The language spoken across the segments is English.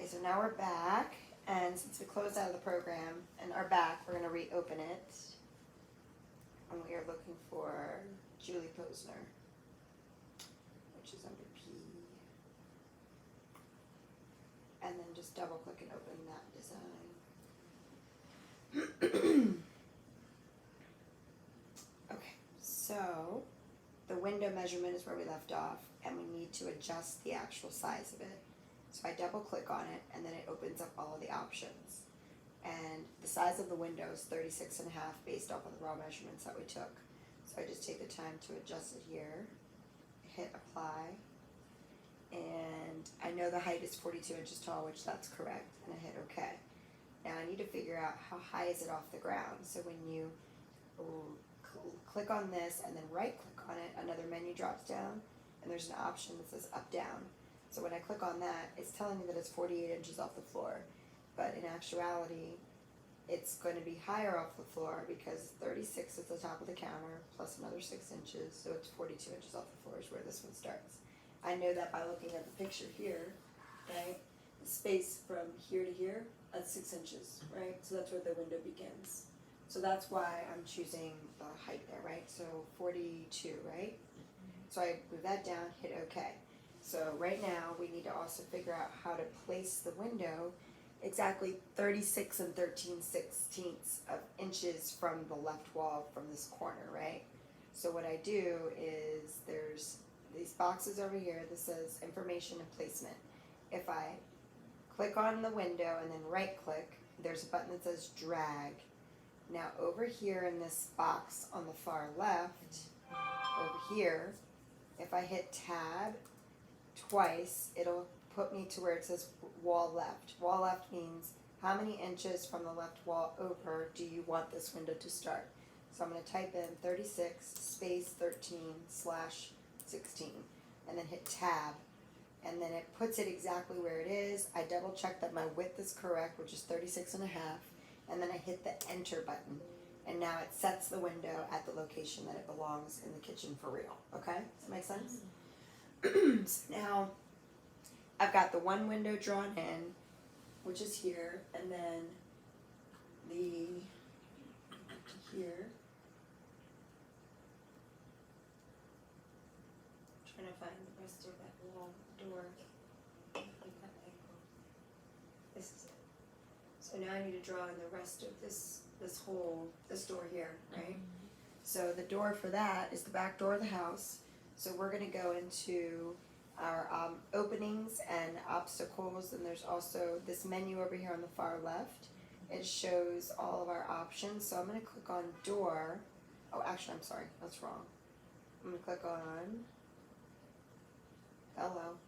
Okay, so now we're back, and since we closed out of the program and are back, we're going to reopen it. And we are looking for Julie Posner, which is under P. And then just double click and open that design. Okay, so the window measurement is where we left off, and we need to adjust the actual size of it. So I double click on it, and then it opens up all of the options. And the size of the window is 36.5 based off of the raw measurements that we took. So I just take the time to adjust it here, hit apply, and I know the height is 42 inches tall, which that's correct, and I hit OK. Now I need to figure out how high is it off the ground. So when you click on this and then right click on it, another menu drops down, and there's an option that says up down. So when I click on that, it's telling me that it's 48 inches off the floor, but in actuality, it's going to be higher off the floor because 36 is the top of the counter plus another 6 inches, so it's 42 inches off the floor is where this one starts. I know that by looking at the picture here, right? The space from here to here, that's 6 inches, right? So that's where the window begins. So that's why I'm choosing the height there, right? So 42, right? So I move that down, hit OK. So right now we need to also figure out how to place the window exactly 36 and 13/16 of inches from the left wall from this corner, right? So what I do is there's these boxes over here that says information and placement. If I click on the window and then right click, there's a button that says drag. Now over here in this box on the far left, over here, if I hit tab twice, it'll put me to where it says wall left. Wall left means how many inches from the left wall over do you want this window to start. So I'm going to type in 36 space 13/16 and then hit tab, and then it puts it exactly where it is. I double check that my width is correct, which is 36.5, and then I hit the enter button, and now it sets the window at the location that it belongs in the kitchen for real. Okay, does that make sense? So now I've got the one window drawn in, which is here, and then the here. I'm trying to find the rest of that wall door. This is it. So now I need to draw in the rest of this door here, right? So the door for that is the back door of the house. So we're going to go into our openings and obstacles, and there's also this menu over here on the far left. It shows all of our options. So I'm going to click on door. Oh, actually, I'm sorry, that's wrong. I'm going to click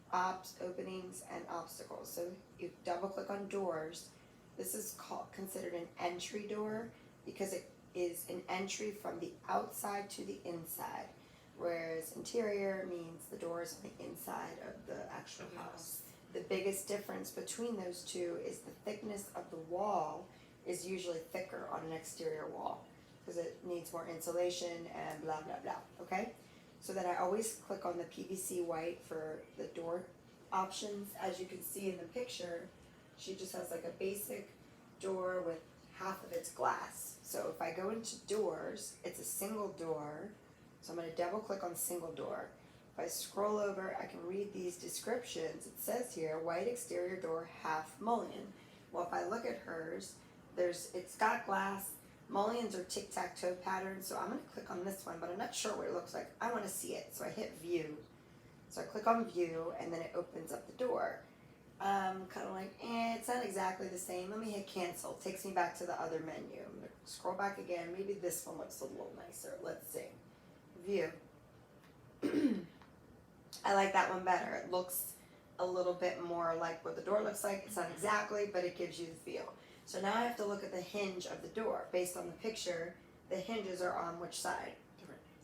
on openings and obstacles. So you double click on doors. This is considered an entry door because it is an entry from the outside to the inside, whereas interior means the door is on the inside of the actual house. The biggest difference between those two is the thickness of the wall is usually thicker on an exterior wall because it needs more insulation and blah, blah, blah, okay? So then I always click on the PVC white for the door options. As you can see in the picture, she just has like a basic door with half of its glass. So if I go into doors, it's a single door. So I'm going to double click on single door. If I scroll over, I can read these descriptions. It says here, white exterior door, half mullion. Well, if I look at hers, it's got glass. Mullions are tic-tac-toe patterns, so I'm going to click on this one, but I'm not sure what it looks like. I want to see it, so I hit view. So I click on view, and then it opens up the door. Kind of like, it's not exactly the same. Let me hit cancel. It takes me back to the other menu. I'm going to scroll back again. Maybe this one looks a little nicer. Let's see. View. I like that one better. It looks a little bit more like what the door looks like. It's not exactly, but it gives you the feel. So now I have to look at the hinge of the door. Based on the picture, the hinges are on which side?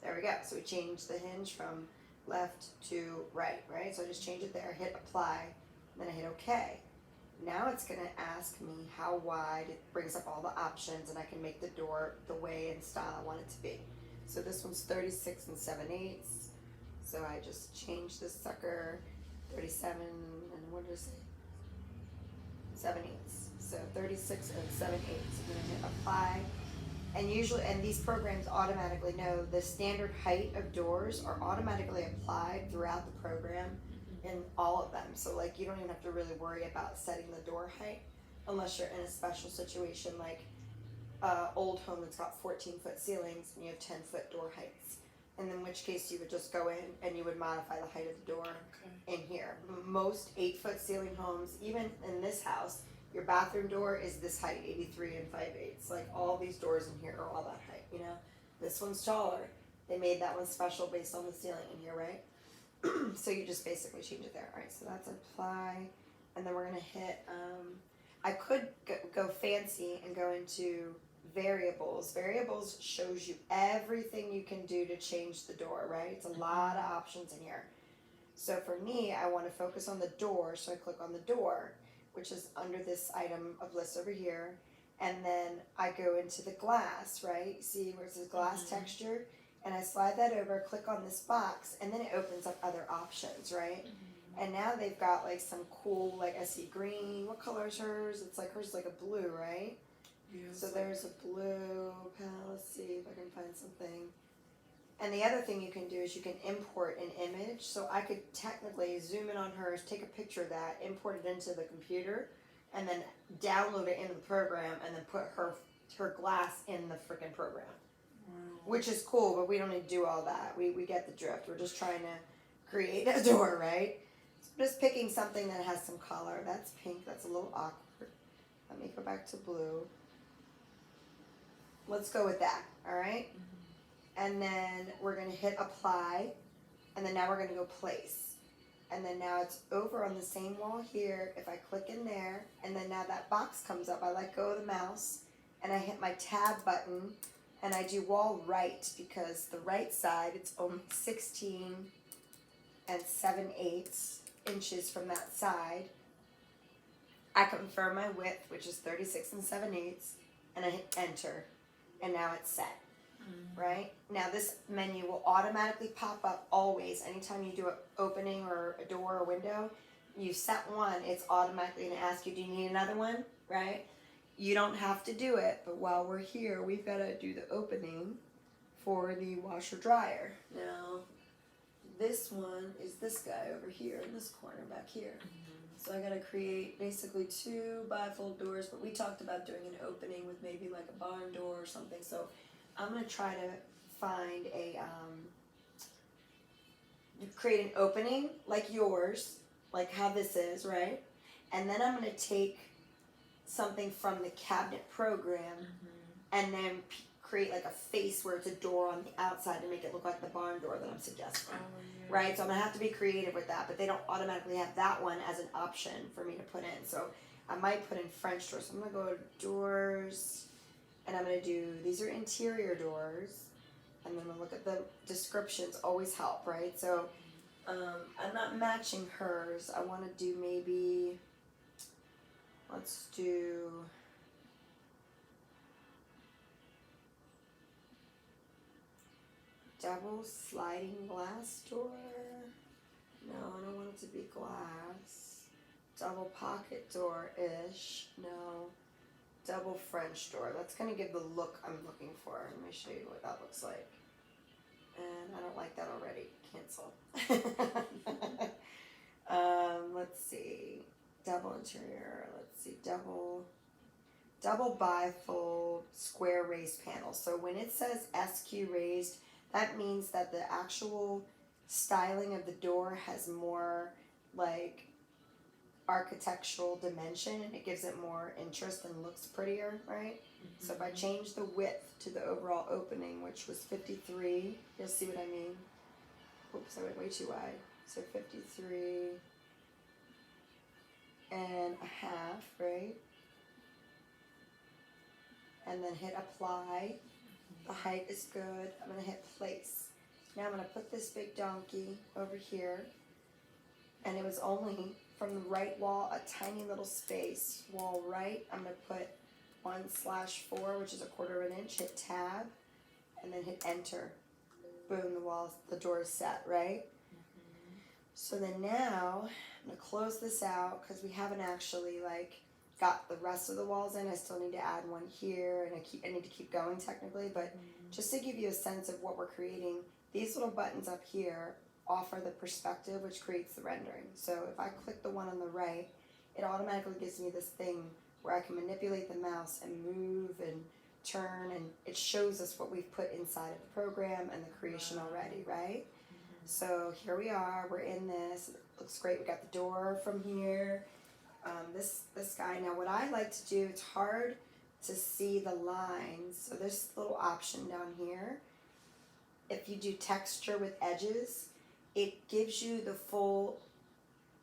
There we go. So we changed the hinge from left to right, right? So I just change it there, hit apply, then I hit OK. Now it's going to ask me how wide. It brings up all the options, and I can make the door the way and style I want it to be. So this one's 36 7/8. So I just changed this sucker, 37, and what did I say? 7/8. So 36 and 7/8. I'm gonna hit apply. And usually, and these programs automatically know the standard height of doors are automatically applied throughout the program in all of them. So like you don't even have to really worry about setting the door height unless you're in a special situation like old home that's got 14-foot ceilings and you have 10-foot door heights. And in which case you would just go in and you would modify the height of the door in here. Most 8-foot ceiling homes, even in this house, your bathroom door is this height, 83 and 5/8. Like all these doors in here are all that height, you know? This one's taller. They made that one special based on the ceiling in here, right? So you just basically change it there. All right, so that's apply. And then we're gonna hit, I could go fancy and go into variables. Variables shows you everything you can do to change the door, right? It's a lot of options in here. So for me, I want to focus on the door, so I click on the door, which is under this item of list over here, and then I go into the glass, right? See where it says glass texture, and I slide that over, click on this box, and then it opens up other options, right? And now they've got like some cool, like I see green. What color is hers? It's like hers is like a blue, right? Yes. So there's a blue. Let's see if I can find something. And the other thing you can do is you can import an image. So I could technically zoom in on hers, take a picture of that, import it into the computer, and then download it into the program, and then put her glass in the freaking program. Wow. Which is cool, but we don't need to do all that. We get the drift. We're just trying to create a door, right? So just picking something that has some color. That's pink. That's a little awkward. Let me go back to blue. Let's go with that, all right? And then we're going to hit apply, and then now we're going to go place. And then now it's over on the same wall here. If I click in there, and then now that box comes up, I let go of the mouse, and I hit my tab button, and I do wall right, because the right side, it's only 16 and 7/8 inches from that side. I confirm my width, which is 36 and 7/8, and I hit enter, and now it's set. Right? Now this menu will automatically pop up always. Anytime you do an opening or a door or window, you set one, it's automatically going to ask you, do you need another one? Right? You don't have to do it, but while we're here, we've got to do the opening for the washer dryer. Now, this one is this guy over here in this corner back here. So I got to create basically 2 bifold doors, but we talked about doing an opening with maybe like a barn door or something. So I'm going to try to find create an opening like yours, like how this is, right? And then I'm going to take something from the cabinet program and then create like a face where it's a door on the outside to make it look like the barn door that I'm suggesting. Right? So I'm going to have to be creative with that, but they don't automatically have that one as an option for me to put in. So I might put in French doors. So I'm going to go to doors. And I'm going to do, these are interior doors, and then I'm going to look at the descriptions, always help, right? So I'm not matching hers. I want to do maybe, let's do, double sliding glass door. No, I don't want it to be glass. Double pocket door-ish. No. Double French door. That's going to give the look I'm looking for. Let me show you what that looks like. And I don't like that already. Cancel. Let's see. Double interior. Let's see. Double bifold square raised panel. So when it says SQ raised, that means that the actual styling of the door has more like architectural dimension, and it gives it more interest and looks prettier, right? So if I change the width to the overall opening, which was 53, you'll see what I mean. Oops, I went way too wide. So 53 and a half, right? And then hit apply. The height is good. I'm going to hit place. Now I'm going to put this big donkey over here, and it was only from the right wall, a tiny little space. Wall right, I'm going to put 1/4, which is 1/4 inch, hit tab, and then hit enter. Boom, the door is set, right? So then now, I'm going to close this out, because we haven't actually, like, got the rest of the walls in. I still need to add one here, and I need to keep going technically, but just to give you a sense of what we're creating, these little buttons up here offer the perspective, which creates the rendering. So if I click the one on the right, it automatically gives me this thing where I can manipulate the mouse and move and turn, and it shows us what we've put inside of the program and the creation already, right? So here we are, we're in this, it looks great, we got the door from here, this guy. Now what I like to do, it's hard to see the lines, so there's a little option down here. If you do texture with edges, it gives you the full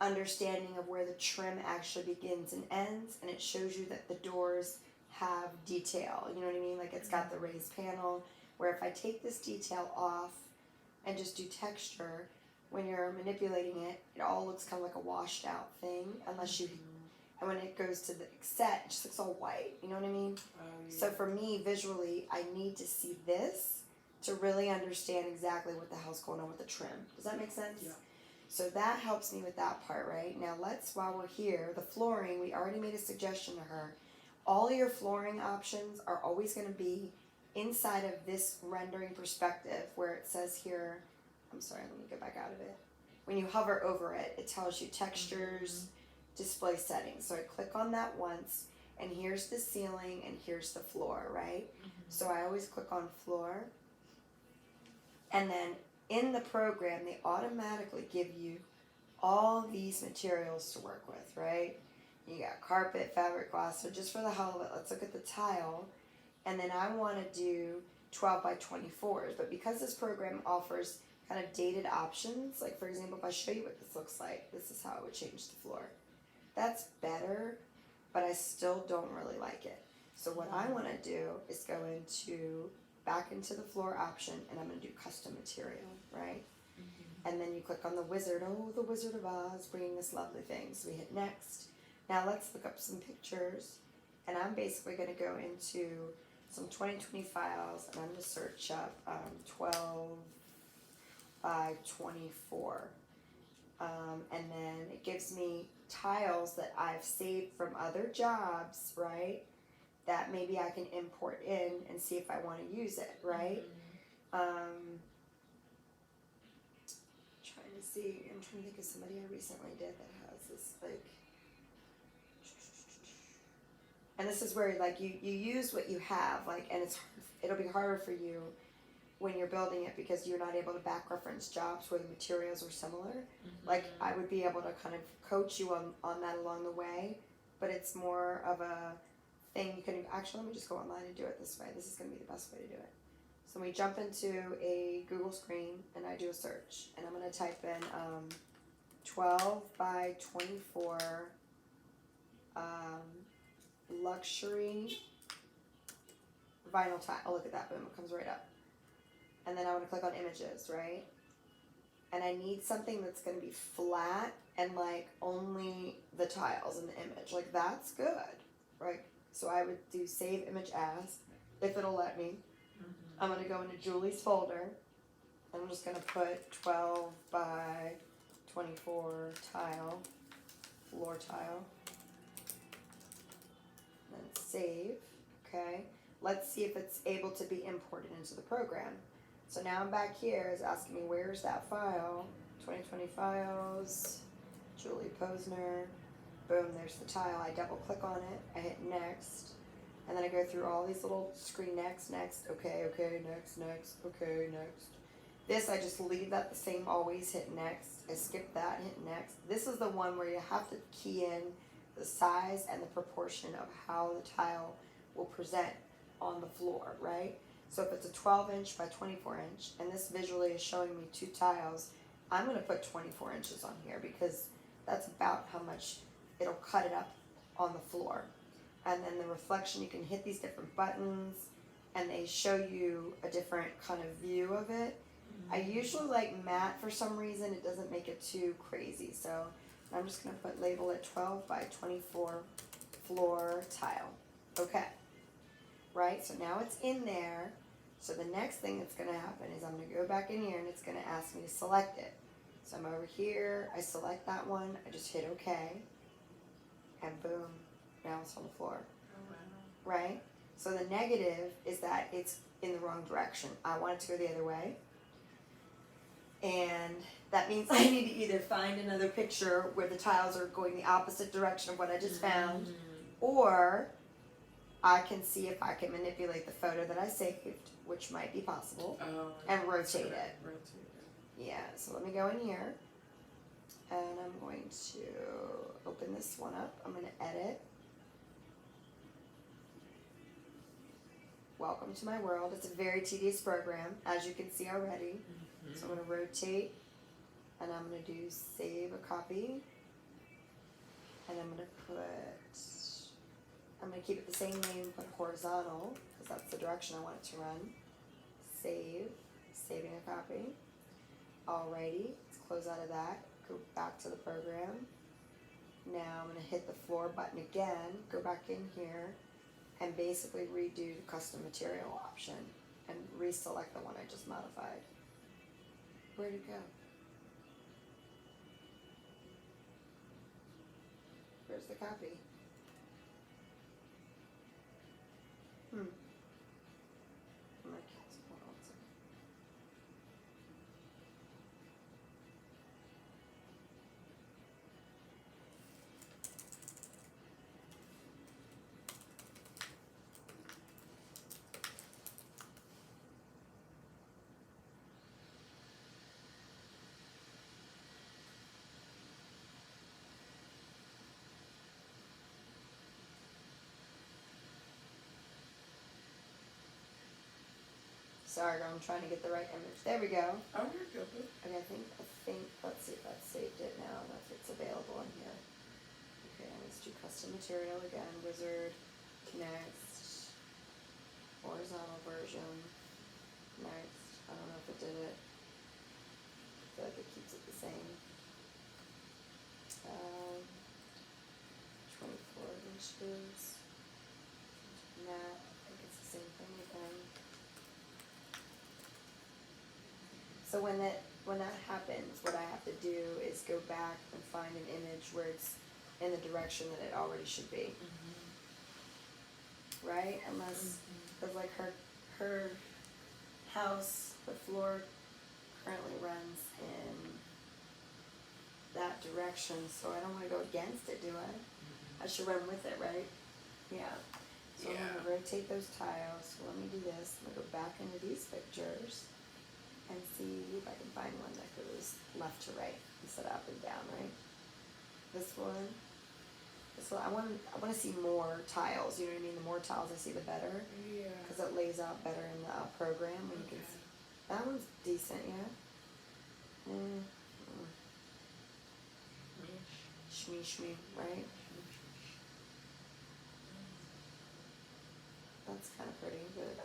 understanding of where the trim actually begins and ends, and it shows you that the doors have detail, you know what I mean? Like it's got the raised panel, where if I take this detail off and just do texture, when you're manipulating it, it all looks kind of like a washed out thing, unless you, and when it goes to the set, it just looks all white, you know what I mean? So for me, visually, I need to see this to really understand exactly what the hell's going on with the trim. Does that make sense? Yeah. So that helps me with that part, right? Now while we're here, the flooring, we already made a suggestion to her. All your flooring options are always going to be inside of this rendering perspective where it says here, I'm sorry, let me go back out of it. When you hover over it, it tells you textures, display settings. So I click on that once, and here's the ceiling and here's the floor, right? So I always click on floor. And then in the program, they automatically give you all these materials to work with, right? You got carpet, fabric, gloss. So just for the hell of it, let's look at the tile. And then I want to do 12 by 24s. But because this program offers kind of dated options, like for example, if I show you what this looks like, this is how I would change the floor. That's better, but I still don't really like it. So what I want to do is go back into the floor option, and I'm going to do custom material, right? And then you click on the wizard. Oh, the Wizard of Oz, bringing this lovely thing. So we hit next. Now let's look up some pictures, and I'm basically going to go into some 2020 files, and I'm going to search up 12 by 24. And then it gives me tiles that I've saved from other jobs, right? That maybe I can import in and see if I want to use it, right? Trying to see, I'm trying to think of somebody I recently did that has this, like, and this is where, like, you use what you have, like, and it'll be harder for you when you're building it because you're not able to back reference jobs where the materials are similar. Like, I would be able to kind of coach you on that along the way, but it's more of a thing you can, actually let me just go online and do it this way. This is going to be the best way to do it. So we jump into a Google screen and I do a search, and I'm going to type in 12 by 24 luxury vinyl tile. Oh, look at that, boom, it comes right up. And then I want to click on images, right? And I need something that's going to be flat and like only the tiles in the image. Like that's good, right? So I would do save image as, if it'll let me. I'm going to go into Julie's folder. I'm just going to put 12 by 24 tile, floor tile. And then save, okay. Let's see if it's able to be imported into the program. So now I'm back here, it's asking me where's that file, 2020 files, Julie Posner, boom, there's the tile. I double click on it, I hit next, and then I go through all these little screen next, okay, next, okay, next. This, I just leave that the same, always hit next, I skip that, hit next. This is the one where you have to key in the size and the proportion of how the tile will present on the floor, right? So if it's a 12 inch by 24 inch, and this visually is showing me two tiles, I'm going to put 24 inches on here because that's about how much it'll cut it up on the floor. And then the reflection, you can hit these different buttons and they show you a different kind of view of it. I usually like matte for some reason, it doesn't make it too crazy. So I'm just going to label it 12 by 24 floor tile. Okay. Right, so now it's in there. So the next thing that's going to happen is I'm going to go back in here and it's going to ask me to select it. So I'm over here, I select that one, I just hit OK, and boom, now it's on the floor. Oh, wow. Right? So the negative is that it's in the wrong direction. I want it to go the other way. And that means I need to either find another picture where the tiles are going the opposite direction of what I just found, or I can see if I can manipulate the photo that I saved, which might be possible, and rotate it. Yeah, so let me go in here, and I'm going to open this one up. I'm going to edit. Welcome to my world. It's a very tedious program, as you can see already. So I'm going to rotate, and I'm going to do save a copy, and I'm going to keep it the same name, but horizontal, because that's the direction I want it to run. Saving a copy. Alrighty, let's close out of that, go back to the program. Now I'm going to hit the floor button again, go back in here, and basically redo the custom material option, and reselect the one I just modified. Where'd it go? Where's the copy? I'm gonna cancel. Hold on a second. Sorry, I'm trying to get the right image. There we go. Oh, you're good. And I think, let's see if that's saved it now, and if it's available in here. Okay, let's do custom material again, wizard, next, horizontal version, next, I don't know if it did it. I feel like it keeps it the same. 24 inches, that, I think it's the same thing again. So when that happens, what I have to do is go back and find an image where it's in the direction that it already should be. Right? Unless, because like her house, the floor currently runs in that direction, so I don't want to go against it, do I? I should run with it, right? Yeah. So I'm going to rotate those tiles. So let me do this. I'm going to go back into these pictures and see if I can find one that goes left to right instead of up and down, right? This one. I want to see more tiles. You know what I mean? The more tiles I see, the better. Yeah. Because it lays out better in the program. When you can. That one's decent, yeah. Shmee, right? That's kind of pretty, but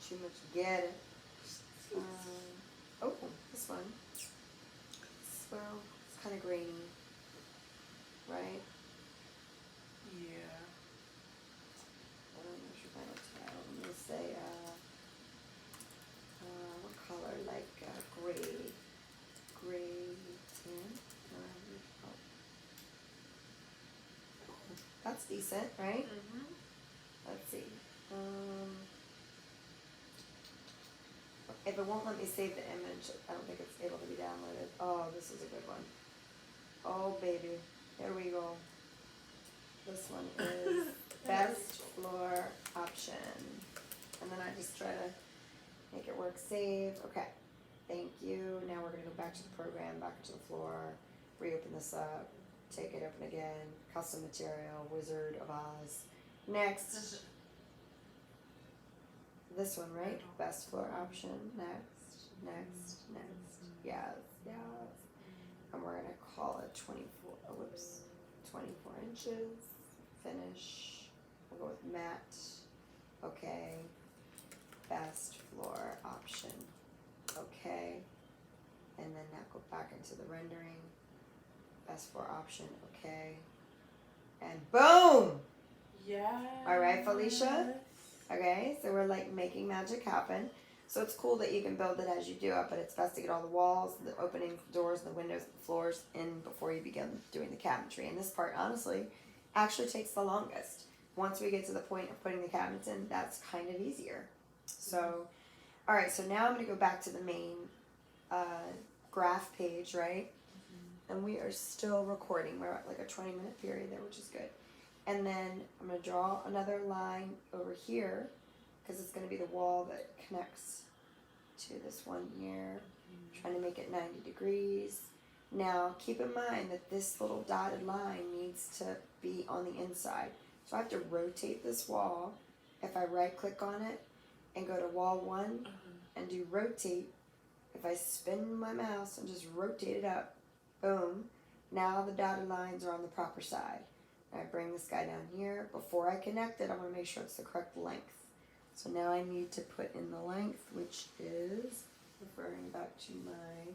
too much. Get it. Oh, this one. Well, it's kind of grainy, right? Yeah. I don't know if you find a tile. I'm gonna say, what color? Like gray tan. That's decent, right? Let's see. If it won't let me save the image, I don't think it's able to be downloaded. Oh, this is a good one. Oh, baby. Here we go. This one is best floor option. And then I just try to make it work. Save. Okay. Thank you. Now we're going to go back to the program, back to the floor, reopen this up, take it open again, custom material, Wizard of Oz. Next. This one, right? Best floor option. Next. Yes. And we're going to call it 24 inches. Finish. We'll go with matte. Okay. Best floor option. Okay. And then now go back into the rendering. Best floor option. Okay. And boom! Yeah. All right, Felicia? Okay, so we're like making magic happen. So it's cool that you can build it as you do it, but it's best to get all the walls, the openings, the doors, the windows, the floors in before you begin doing the cabinetry. And this part, honestly, actually takes the longest. Once we get to the point of putting the cabinets in, that's kind of easier. So, all right, so now I'm going to go back to the main graph page, right? And we are still recording. We're at like a 20-minute period there, which is good. And then I'm going to draw another line over here because it's going to be the wall that connects to this one here. Trying to make it 90 degrees. Now, keep in mind that this little dotted line needs to be on the inside. So I have to rotate this wall. If I right-click on it and go to wall 1 and do rotate, if I spin my mouse and just rotate it up, boom, now the dotted lines are on the proper side. And I bring this guy down here. Before I connect it, I want to make sure it's the correct length. So now I need to put in the length, which is, referring back to my,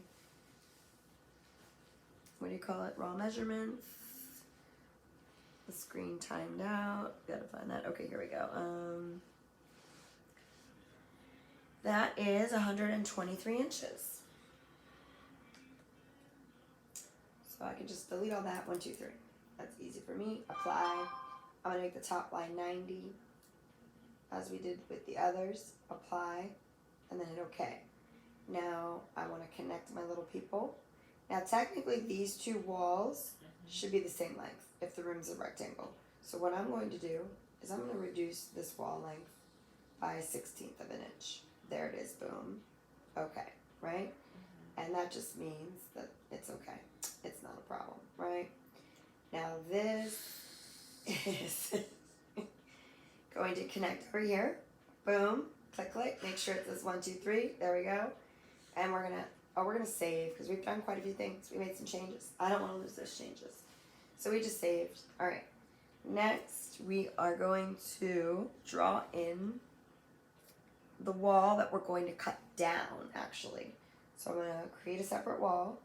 what do you call it, raw measurements. The screen timed out. Gotta find that. Okay, here we go. That is 123 inches. So I can just delete all that. 1, 2, 3. That's easy for me. Apply. I'm gonna make the top line 90, as we did with the others. Apply, and then hit OK. Now I want to connect my little people. Now technically these two walls should be the same length if the room's a rectangle. So what I'm going to do is I'm going to reduce this wall length by 1/16 of an inch. There it is, boom. Okay, right? And that just means that it's okay. It's not a problem, right? Now this is going to connect over here. Boom, click, click, make sure it says 1, 2, 3. There we go. And we're gonna save because we've done quite a few things. We made some changes. I don't want to lose those changes. So we just saved. All right. Next, we are going to draw in the wall that we're going to cut down, actually. So I'm going to create a separate wall.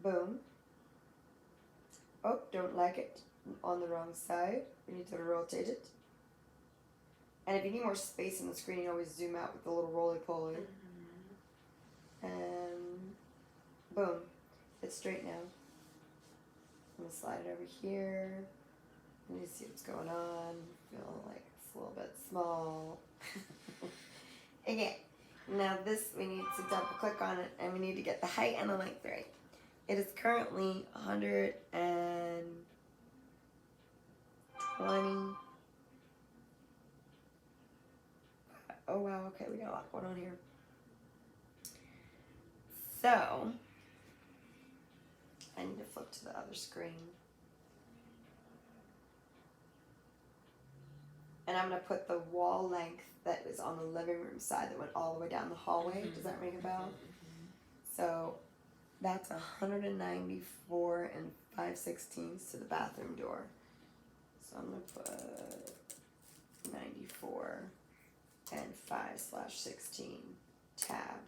Boom. Oh, don't like it. On the wrong side. We need to rotate it. And if you need more space in the screen, you always zoom out with the little roly-poly. And boom, it's straight now. I'm gonna slide it over here. Let me see what's going on. Feel like it's a little bit small. Okay, now this, we need to double click on it and we need to get the height and the length right. It is currently 120. Oh wow, okay, we got a lot going on here. So, I need to flip to the other screen. And I'm going to put the wall length that is on the living room side that went all the way down the hallway. Does that ring a bell? So, that's 194 and 5/16 to the bathroom door. So I'm going to put 94 and 5/16 tab.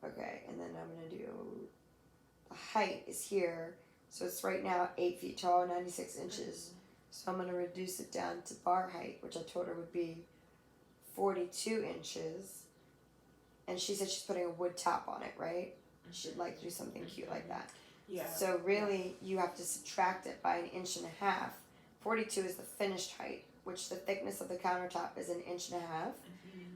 Okay, and then I'm going to do, the height is here, so it's right now 8 feet tall, 96 inches. So I'm going to reduce it down to bar height, which I told her would be 42 inches. And she said she's putting a wood top on it, right? She'd like to do something cute like that. Yeah. So really, you have to subtract it by 1.5 inches. 42 is the finished height, which the thickness of the countertop is 1.5 inches.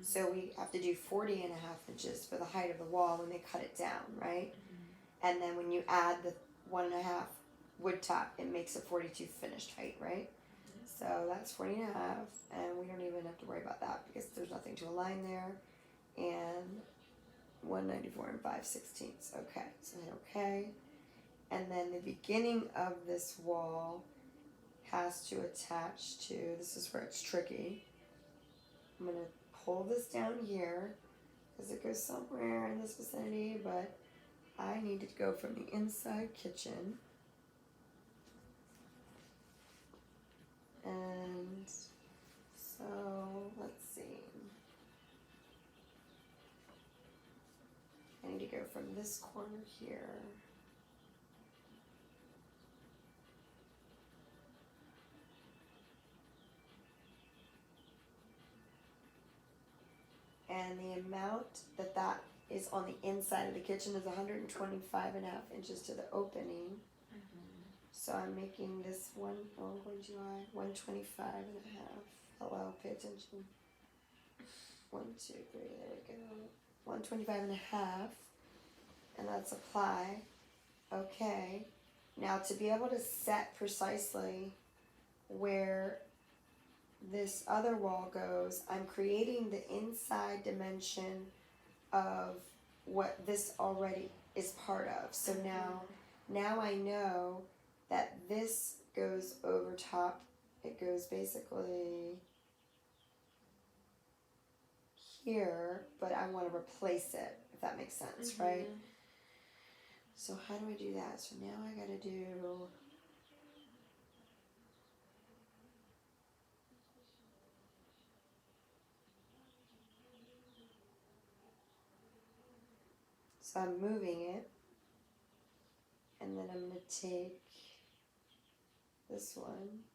So we have to do 40.5 inches for the height of the wall when they cut it down, right? And then when you add the 1.5 wood top, it makes a 42 finished height, right? So that's 40.5, and we don't even have to worry about that because there's nothing to align there. And 194 and 5/16. Okay, so hit OK. And then the beginning of this wall has to attach to, this is where it's tricky. I'm going to pull this down here because it goes somewhere in this vicinity, but I need to go from the inside kitchen. And so, let's see. I need to go from this corner here. And the amount that is on the inside of the kitchen is 125.5 inches to the opening. So I'm making this one, oh, what do I, 125 and a half. Hello, pay attention. 1, 2, 3, there we go. 125 and a half. And that's apply. Okay. Now to be able to set precisely where this other wall goes, I'm creating the inside dimension of what this already is part of. So now I know that this goes over top. It goes basically here, but I want to replace it, if that makes sense, right? So how do I do that? So now I gotta do, so I'm moving it, and then I'm gonna take this one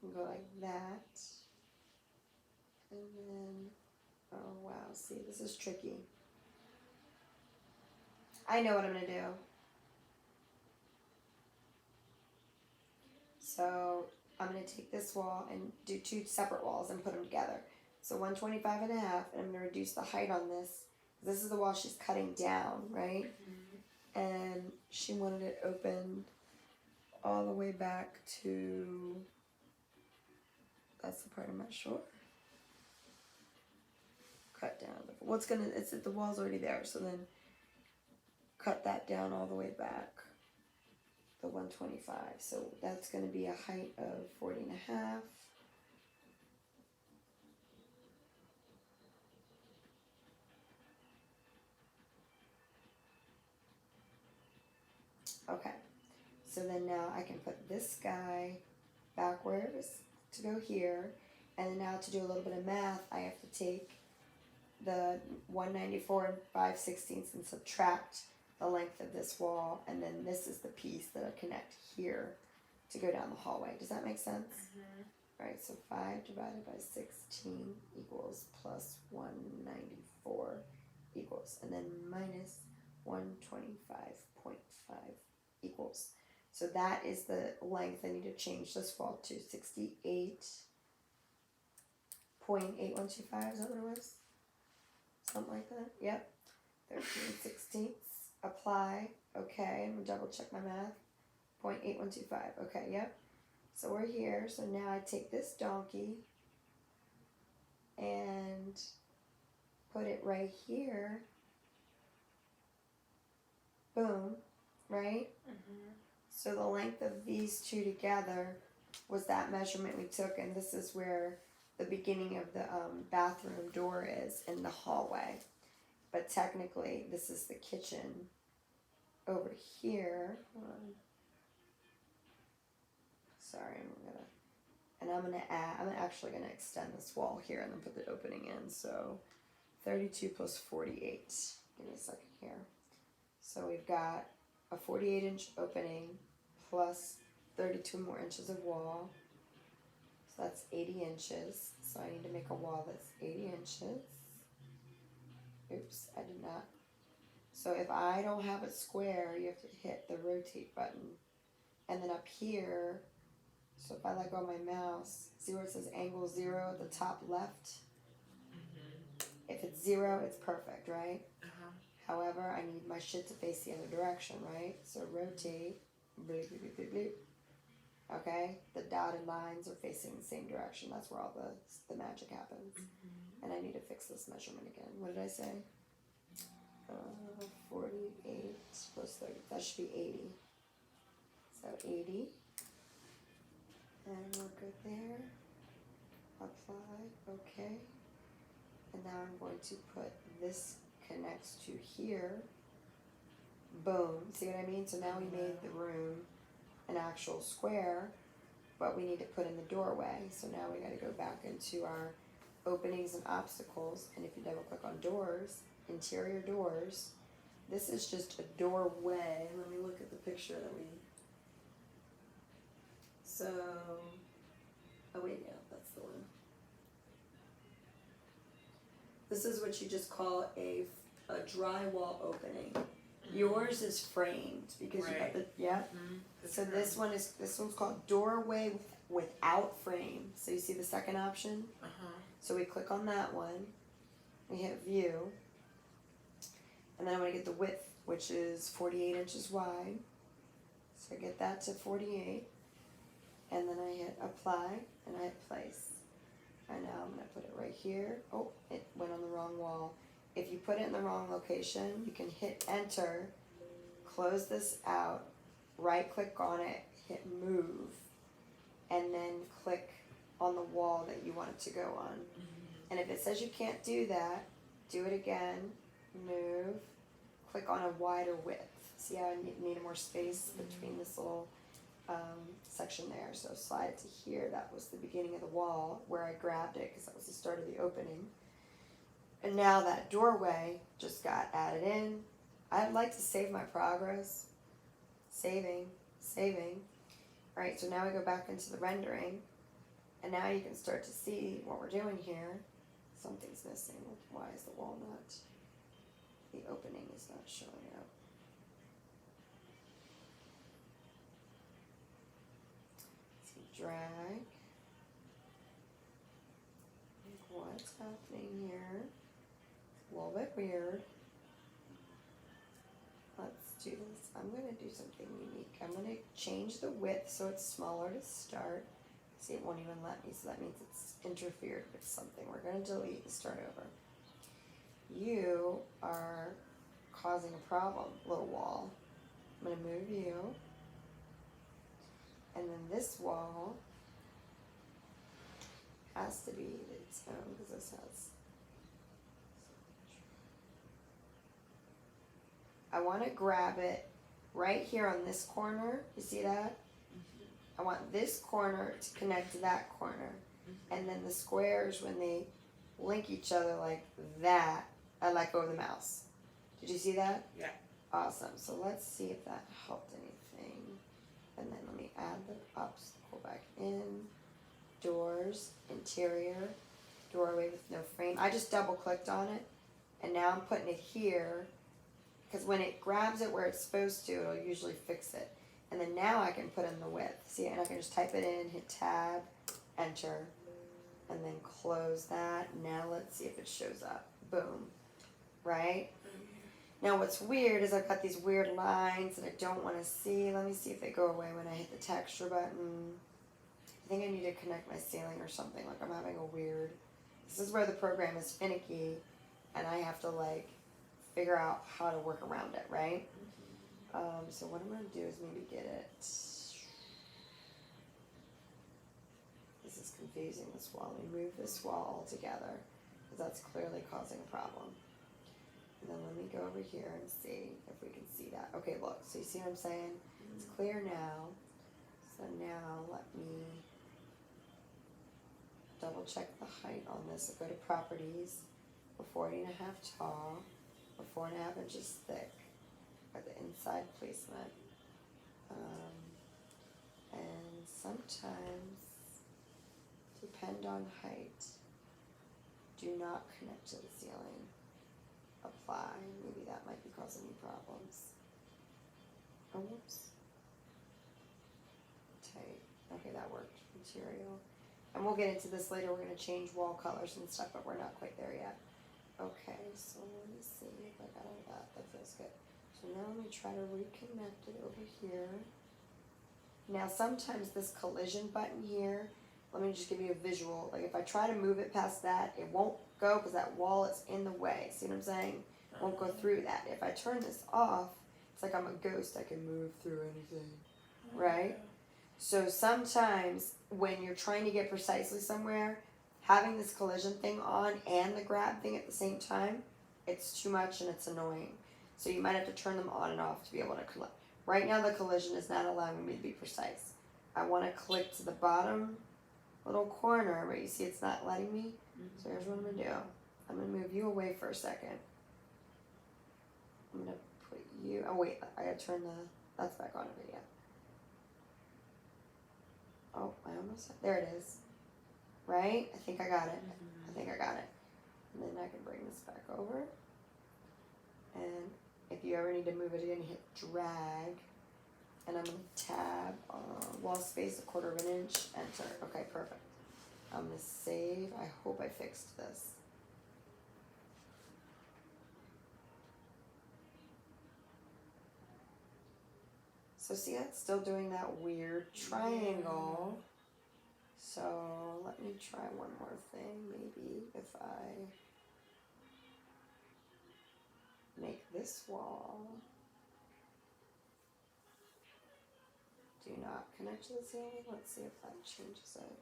and go like that, and then, oh wow, see, this is tricky. I know what I'm gonna do. So I'm gonna take this wall and do 2 separate walls and put them together. So 125 and a half, and I'm gonna reduce the height on this. This is the wall she's cutting down, right? And she wanted it open all the way back to, that's the part I'm not sure. Cut down, what's gonna, it's the wall's already there, so then cut that down all the way back, the 125. So that's gonna be a height of 40 and a half. Okay, so then now I can put this guy back where it was to go here, and then now to do a little bit of math, I have to take the 194 and 5/16 and subtract the length of this wall, and then this is the piece that I connect here to go down the hallway. Does that make sense? Right, so 5 divided by 16 equals plus 194 equals, and then minus 125.5 equals. So that is the length. I need to change this wall to 68.8125. Is that what it was? Something like that. Yep. 13/16. Apply. Okay. I'm gonna double check my math. 0.8125. Okay. Yep. So we're here. So now I take this donkey and put it right here. Boom. Right? So the length of these two together was that measurement we took, and this is where the beginning of the bathroom door is in the hallway. But technically, this is the kitchen over here. Sorry, I'm actually gonna extend this wall here and then put the opening in. So 32 plus 48. Give me a second here. So we've got a 48-inch opening plus 32 more inches of wall. So that's 80 inches. So I need to make a wall that's 80 inches. Oops, I did not. So if I don't have it square, you have to hit the rotate button. And then up here, so if I let go of my mouse, see where it says angle 0 at the top left? If it's 0, it's perfect, right? However, I need my shit to face the other direction, right? So rotate, bloop, bloop, bloop, bloop, bloop. Okay? The dotted lines are facing the same direction. That's where all the magic happens. And I need to fix this measurement again. What did I say? 48 plus 30. That should be 80. So 80. And we're good there. Apply. Okay. And now I'm going to put this connects to here. Boom. See what I mean? So now we made the room an actual square, but we need to put in the doorway. So now we got to go back into our openings and obstacles, and if you double click on doors, interior doors, this is just a doorway. Let me look at the picture that we, so, oh wait, yeah, that's the one. This is what you just call a drywall opening. Yours is framed because you got the, yeah. So this one's called doorway without frame. So you see the second option? So we click on that one. We hit view. And then I want to get the width, which is 48 inches wide. So I get that to 48. And then I hit apply and I hit place. And now I'm going to put it right here. Oh, it went on the wrong wall. If you put it in the wrong location, you can hit enter, close this out, right click on it, hit move, and then click on the wall that you want it to go on. And if it says you can't do that, do it again, move, click on a wider width. See how I need more space between this little section there. So slide it to here. That was the beginning of the wall where I grabbed it because that was the start of the opening. And now that doorway just got added in. I'd like to save my progress. Saving. Alright, so now we go back into the rendering. And now you can start to see what we're doing here. Something's missing. Why is the wall not? The opening is not showing up. So drag. What's happening here? A little bit weird. Let's do this. I'm going to do something unique. I'm going to change the width so it's smaller to start. See, it won't even let me, so that means it's interfered with something. We're going to delete and start over. You are causing a problem, little wall. I'm going to move you. And then this wall has to be its own because this has. I want to grab it right here on this corner. You see that? I want this corner to connect to that corner. And then the squares, when they link each other like that, I let go of the mouse. Did you see that? Yeah. Awesome. So let's see if that helped anything. And then let me add the ups, pull back in, doors, interior, doorway with no frame. I just double clicked on it and now I'm putting it here because when it grabs it where it's supposed to, it'll usually fix it. And then now I can put in the width. See, and I can just type it in, hit tab, enter, and then close that. Now let's see if it shows up. Boom. Right? Now what's weird is I've got these weird lines that I don't want to see. Let me see if they go away when I hit the texture button. I think I need to connect my ceiling or something. Like I'm having a weird... This is where the program is finicky and I have to like figure out how to work around it, right? So what I'm going to do is maybe get it... This is confusing, this wall. Let me move this wall all together because that's clearly causing a problem. And then let me go over here and see if we can see that. Okay, look. So you see what I'm saying? It's clear now. So now let me double check the height on this. So go to properties. We're 40.5 tall. We're 4.5 inches thick. Got the inside placement. And sometimes, depend on height. Do not connect to the ceiling. Apply. Maybe that might be causing me problems. Oh, whoops. Tight. Okay, that worked. Material. And we'll get into this later. We're going to change wall colors and stuff, but we're not quite there yet. Okay, so let me see if I got all that. That feels good. So now let me try to reconnect it over here. Now sometimes this collision button here, let me just give you a visual. Like if I try to move it past that, it won't go because that wall is in the way. See what I'm saying? It won't go through that. If I turn this off, it's like I'm a ghost. I can move through anything, right? So sometimes when you're trying to get precisely somewhere, having this collision thing on and the grab thing at the same time, it's too much and it's annoying. So you might have to turn them on and off to be able to collect. Right now the collision is not allowing me to be precise. I want to click to the bottom little corner, but you see it's not letting me. So here's what I'm going to do. I'm going to move you away for a second. I'm going to put you, oh wait, I got to turn that's back on already, yeah. Oh, I almost, there it is. Right? I think I got it. I think I got it. And then I can bring this back over. And If you ever need to move it, you're gonna hit drag. And I'm gonna tab wall space 1/4 inch, enter. Okay, perfect. I'm gonna save. I hope I fixed this. So see, that's still doing that weird triangle. So let me try one more thing. Maybe if I make this wall do not connect to the ceiling. Let's see if that changes it.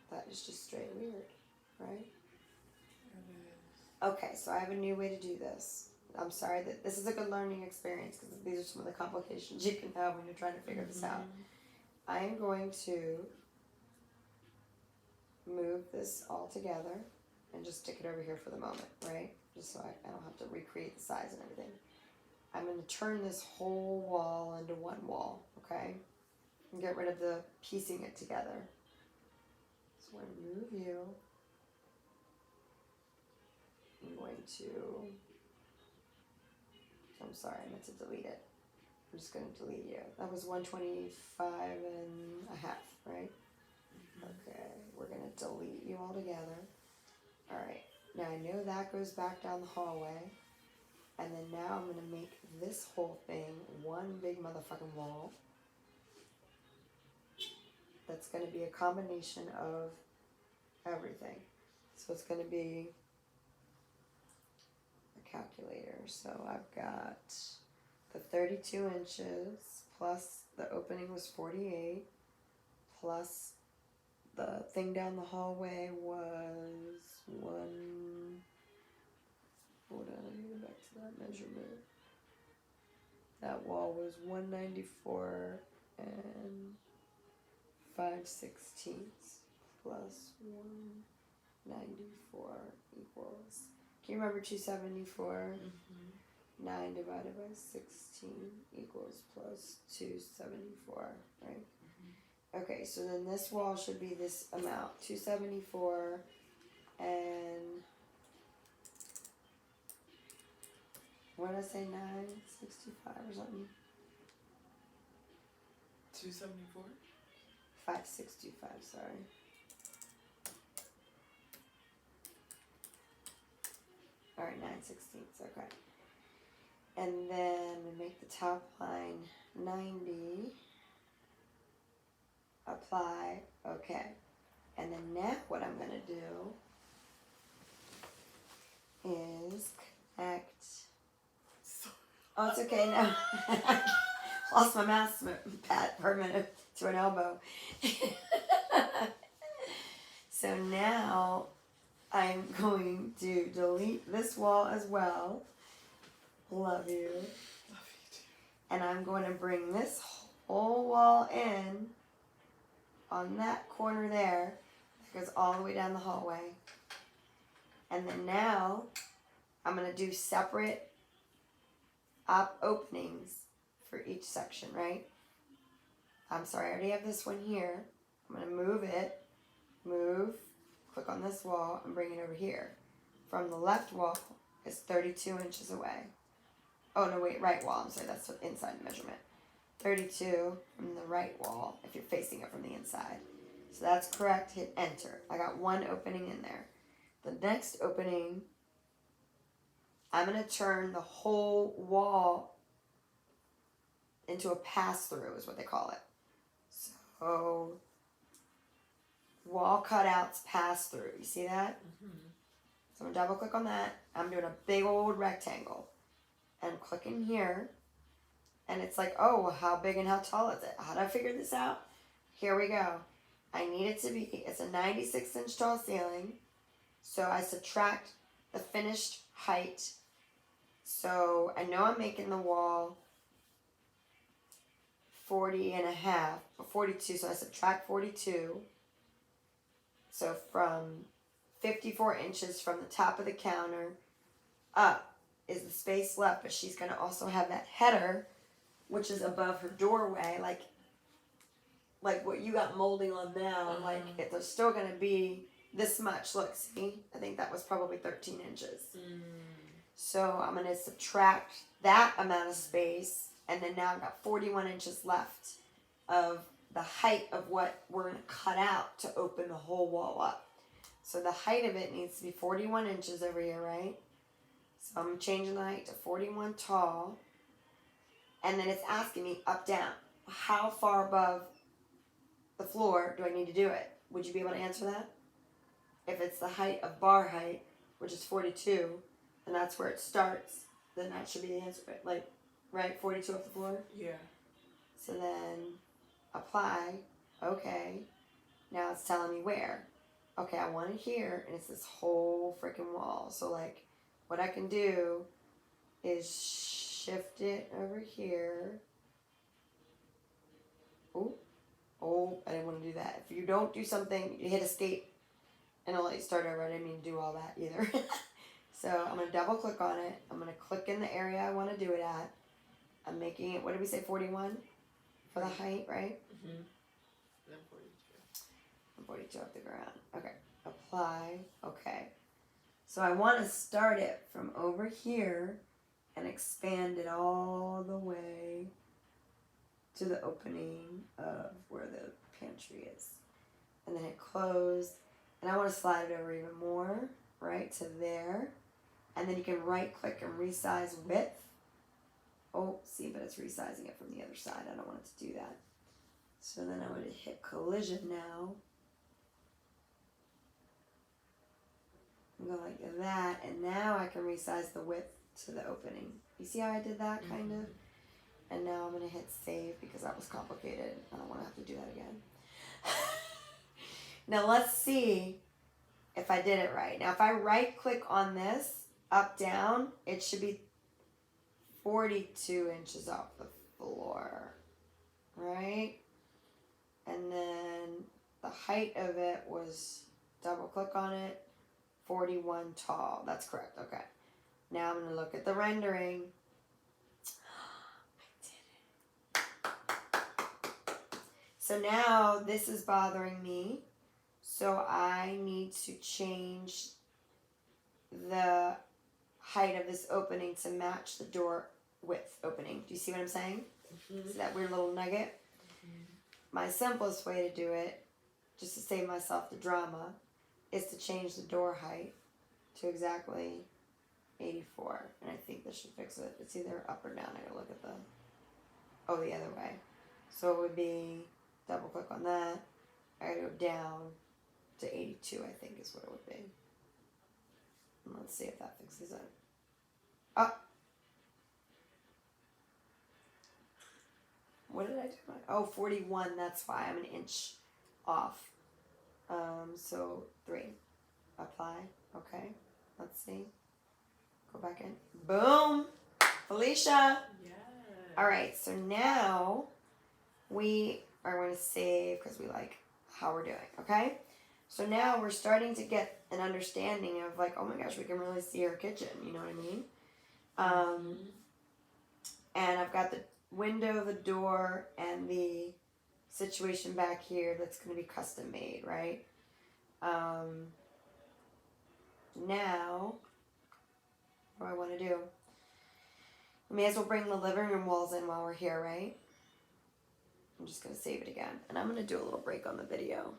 That is just straight weird, right? Okay, so I have a new way to do this. I'm sorry that this is a good learning experience because these are some of the complications you can have when you're trying to figure this out. I am going to move this all together and just stick it over here for the moment, right? Just so I don't have to recreate the size and everything. I'm going to turn this whole wall into one wall, okay? And get rid of the piecing it together. So I'm going to move you. I'm going to, I'm sorry, I meant to delete it. I'm just going to delete you. That was 125 and a half, right? Okay, we're going to delete you all together. All right, now I know that goes back down the hallway. And then now I'm going to make this whole thing one big motherfucking wall. That's going to be a combination of everything. So it's going to be a calculator. So I've got the 32 inches plus the opening was 48 plus the thing down the hallway was one. Hold on, let me go back to that measurement. That wall was 194 and 5/16 plus 194 equals. Can you remember 274? 9 divided by 16 equals plus 274, right? Okay, so then this wall should be this amount, 274 and what did I say, 965 or something? 274? 5625, sorry. Alright, 9/16, okay. And then we make the top line 90. Apply, okay. And then now what I'm going to do is connect. Oh, it's okay now. Lost my mouse pad for a minute to an elbow. So now I'm going to delete this wall as well. Love you. Love you too. And I'm going to bring this whole wall in on that corner there. That goes all the way down the hallway. And then now I'm going to do separate openings for each section, right? I'm sorry, I already have this one here. I'm going to move it, click on this wall, and bring it over here. From the left wall is 32 inches away. Oh, no, wait, right wall. I'm sorry, that's the inside measurement. 32 from the right wall, if you're facing it from the inside. So that's correct. Hit enter. I got one opening in there. The next opening, I'm going to turn the whole wall into a pass-through, is what they call it. So, wall cutouts pass-through. You see that? So I'm going to double-click on that. I'm doing a big old rectangle. And click in here. And it's like, oh, well, how big and how tall is it? How did I figure this out? Here we go. I need it to be, it's a 96-inch tall ceiling. So I subtract the finished height. So I know I'm making the wall 40 and a half, or 42, so I subtract 42. So from 54 inches from the top of the counter up is the space left, but she's going to also have that header, which is above her doorway, like what you got molding on now. Like, there's still going to be this much. Look, see? I think that was probably 13 inches. So I'm going to subtract that amount of space, and then now I've got 41 inches left of the height of what we're going to cut out to open the whole wall up. So the height of it needs to be 41 inches over here, right? So I'm changing the height to 41 tall, and then it's asking me up, down. How far above the floor do I need to do it? Would you be able to answer that? If it's the height of bar height, which is 42, and that's where it starts, then that should be the answer. Like, right? 42 off the floor? Yeah. So then, apply. Okay. Now it's telling me where. Okay, I want it here, and it's this whole freaking wall. So, like, what I can do is shift it over here. Oh, I didn't want to do that. If you don't do something, you hit escape, and it'll let you start over. I didn't mean to do all that either. So I'm going to double click on it. I'm going to click in the area I want to do it at. I'm making it, what did we say, 41 for the height, right? Mm-hmm. Then 42. And 42 off the ground. Okay. Apply. Okay. So I want to start it from over here and expand it all the way to the opening of where the pantry is. And then hit close. And I want to slide it over even more, right to there. And then you can right click and resize width. Oh, see, but it's resizing it from the other side. I don't want it to do that. So then I would hit collision now. And go like that. And now I can resize the width to the opening. You see how I did that, kind of? And now I'm going to hit save because that was complicated. I don't want to have to do that again. Now let's see if I did it right. Now if I right click on this, up, down, it should be 42 inches off the floor, right? And then the height of it was, double click on it, 41 tall. That's correct, okay. Now I'm going to look at the rendering. I did it. So now this is bothering me. So I need to change the height of this opening to match the door width opening. Do you see what I'm saying? Mm-hmm. See that weird little nugget? Mm-hmm. My simplest way to do it, just to save myself the drama, is to change the door height to exactly 84. And I think this should fix it. It's either up or down. I gotta look at the other way. So it would be, double click on that. I gotta go down to 82, I think is what it would be. And let's see if that fixes it. Oh! What did I do? Oh, 41, that's why. I'm an inch off. So 3. Apply. Okay. Let's see. Go back in. Boom! Felicia! Yeah. Alright, so now we are going to save because we like how we're doing, okay? So now we're starting to get an understanding of like, oh my gosh, we can really see our kitchen, you know what I mean? And I've got the window, the door, and the situation back here that's going to be custom made, right? Now, what do I want to do? We may as well bring the living room walls in while we're here, right? I'm just going to save it again. And I'm going to do a little break on the video.